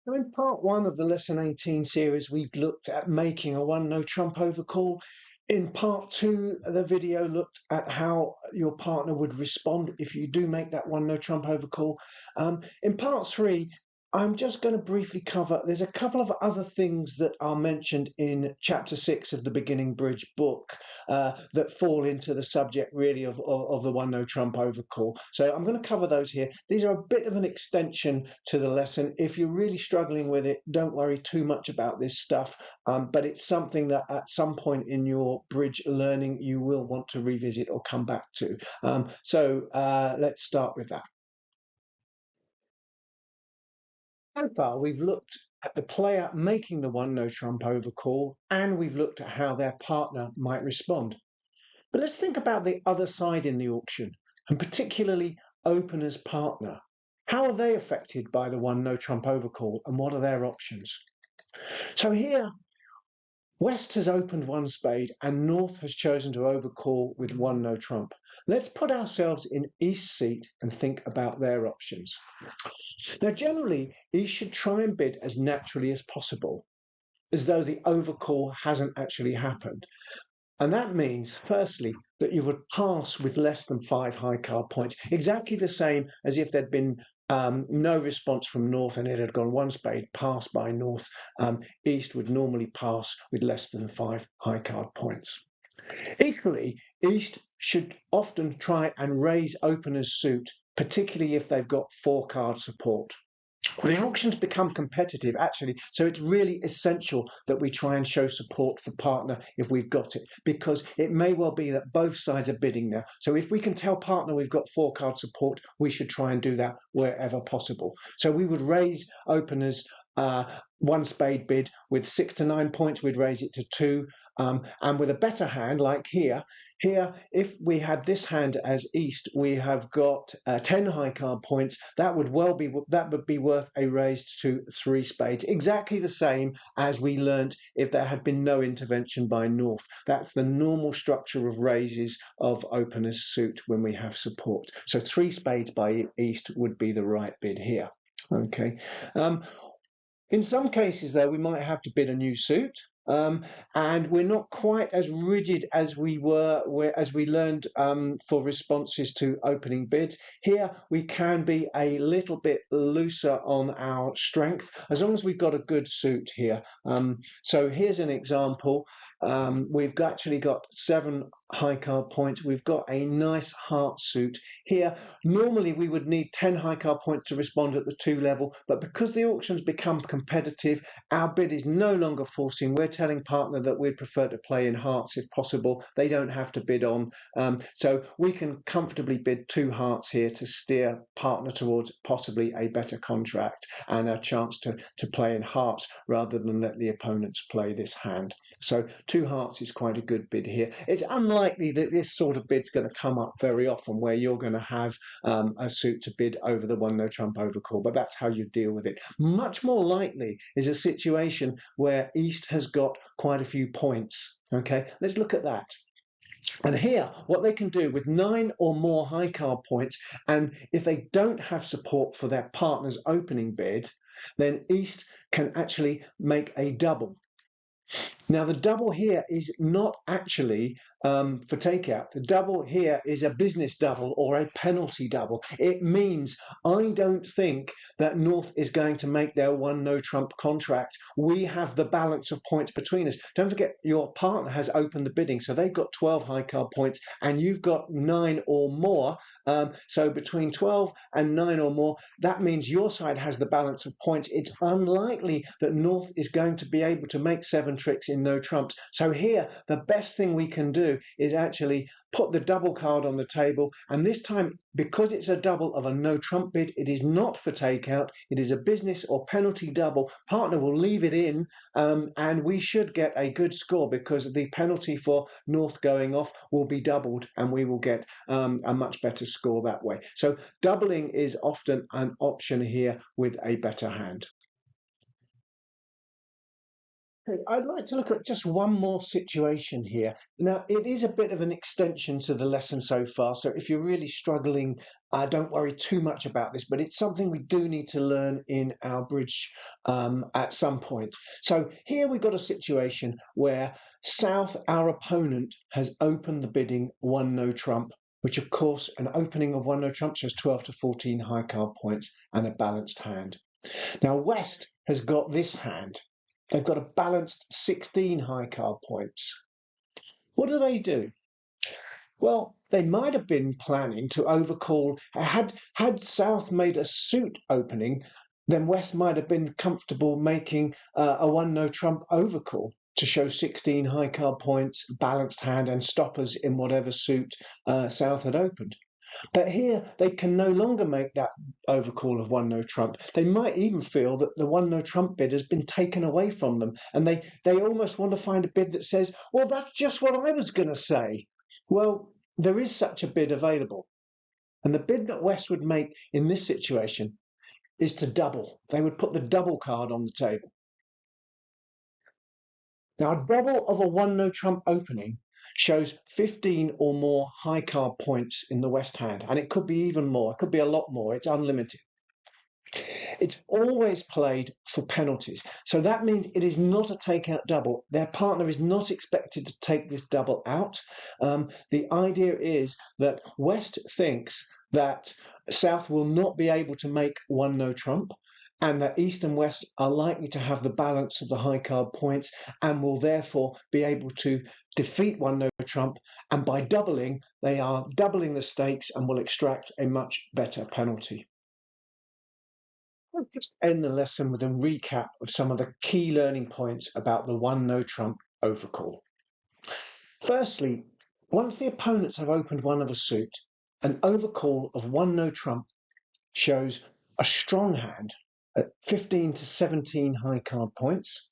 So in part one of the Lesson 18 series, we've looked at making a one no trump overcall. In part two, the video looked at how your partner would respond if you do make that one no trump overcall. In part three, I'm just going to briefly cover, there's a couple of other things that are mentioned in chapter 6 of the Beginning Bridge book that fall into the subject really of the one no trump overcall. So I'm going to cover those here. These are a bit of an extension to the lesson. If you're really struggling with it, don't worry too much about this stuff, but it's something that at some point in your bridge learning you will want to revisit or come back to. Let's start with that. So far, we've looked at the player making the one no trump overcall, and we've looked at how their partner might respond. But let's think about the other side in the auction, and particularly opener's partner. How are they affected by the one no trump overcall, and what are their options? So here, West has opened one spade and North has chosen to overcall with one no trump. Let's put ourselves in East's seat and think about their options. Now, generally, East should try and bid as naturally as possible, as though the overcall hasn't actually happened. And that means, firstly, that you would pass with less than 5 high card points, exactly the same as if there'd been no response from North and it had gone one spade, passed by North. East would normally pass with less than 5 high card points. Equally, East should often try and raise opener's suit, particularly if they've got 4 card support. The auctions become competitive actually, so it's really essential that we try and show support for partner if we've got it, because it may well be that both sides are bidding now. So if we can tell partner we've got 4 card support, we should try and do that wherever possible. So we would raise openers one spade bid with 6 to 9 points, we'd raise it to 2. And with a better hand like here, if we had this hand as East, we have got 10 high card points. That would be worth a raise to 3 spades, exactly the same as we learnt if there had been no intervention by North. That's the normal structure of raises of opener's suit when we have support. So 3 spades by East would be the right bid here. Okay. In some cases, though, we might have to bid a new suit, and we're not quite as rigid as we as we learned for responses to opening bids. Here, we can be a little bit looser on our strength, as long as we've got a good suit here. So here's an example. We've actually got 7 high card points. We've got a nice heart suit here. Normally we would need 10 high card points to respond at the 2 level, but because the auctions become competitive, our bid is no longer forcing. We're telling partner that we'd prefer to play in hearts if possible. They don't have to bid on. So we can comfortably bid 2 hearts here to steer partner towards possibly a better contract and a chance to play in hearts rather than let the opponents play this hand. So 2 hearts is quite a good bid here. It's unlikely that this sort of bid's going to come up very often where you're going to have a suit to bid over the one no trump overcall, but that's how you deal with it. Much more likely is a situation where East has got quite a few points. Okay, let's look at that. And here, what they can do with 9 or more high card points, and if they don't have support for their partner's opening bid, then East can actually make a double. Now, the double here is not actually for takeout. The double here is a business double or a penalty double. It means I don't think that North is going to make their one no trump contract. We have the balance of points between us. Don't forget, your partner has opened the bidding, so they've got 12 high card points and you've got 9 or more. So between 12 and 9 or more, that means your side has the balance of points. It's unlikely that North is going to be able to make 7 tricks in no trumps. So here, the best thing we can do is actually put the double card on the table. And this time, because it's a double of a no trump bid, it is not for takeout. It is a business or penalty double. Partner will leave it in, and we should get a good score because the penalty for North going off will be doubled and we will get a much better score that way. So doubling is often an option here with a better hand. Okay, I'd like to look at just one more situation here. Now, it is a bit of an extension to the lesson so far, so if you're really struggling, don't worry too much about this, but it's something we do need to learn in our bridge at some point. So here we've got a situation where South, our opponent, has opened the bidding one no trump, which of course an opening of one no trump shows 12 to 14 high card points and a balanced hand. Now, West has got this hand. They've got a balanced 16 high card points. What do? Well, they might have been planning to overcall. Had South made a suit opening, then West might have been comfortable making a one no trump overcall to show 16 high card points, balanced hand, and stoppers in whatever suit South had opened. But here they can no longer make that overcall of one no trump. They might even feel that the one no trump bid has been taken away from them, and they almost want to find a bid that says, well, that's just what I was going to say. Well, there is such a bid available. And the bid that West would make in this situation is to double. They would put the double card on the table. Now, a double of a one no trump opening shows 15 or more high card points in the West hand, and it could be even more. It could be a lot more. It's unlimited. It's always played for penalties. So that means it is not a takeout double. Their partner is not expected to take this double out. The idea is that West thinks that South will not be able to make one no trump, and that East and West are likely to have the balance of the high card points and will therefore be able to defeat one no trump. And by doubling, they are doubling the stakes and will extract a much better penalty. Let's just end the lesson with a recap of some of the key learning points about the one no trump overcall. Firstly, once the opponents have opened one of a suit, an overcall of one no trump shows a strong hand at 15 to 17 high card points.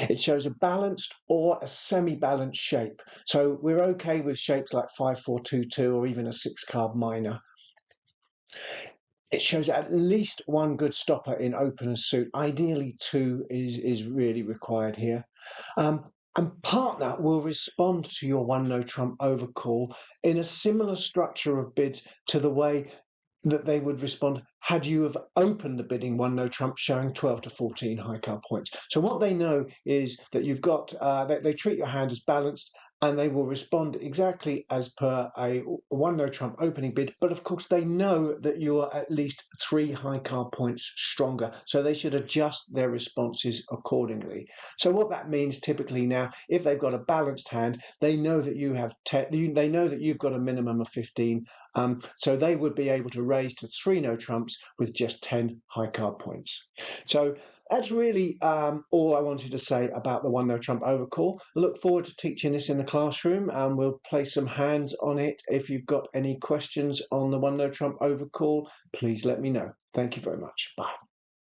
It shows a balanced or a semi-balanced shape. So we're okay with shapes like 5-4-2-2 or even a 6-card minor. It shows at least one good stopper in opener suit. Ideally, two is really required here. And partner will respond to your one no trump overcall in a similar structure of bids to the way that they would respond had you have opened the bidding one no trump showing 12 to 14 high card points. So what they know is that you've got, they treat your hand as balanced, and they will respond exactly as per a one no trump opening bid. But of course, they know that you are at least 3 high card points stronger, so they should adjust their responses accordingly. So what that means typically now, if they've got a balanced hand, they know that you have they know that you've got a minimum of 15. So they would be able to raise to 3 no trumps with just 10 high card points. So that's really all I wanted to say about the one no trump overcall. I look forward to teaching this in the classroom, and we'll place some hands on it. If you've got any questions on the one no trump overcall, please let me know. Thank you very much. Bye.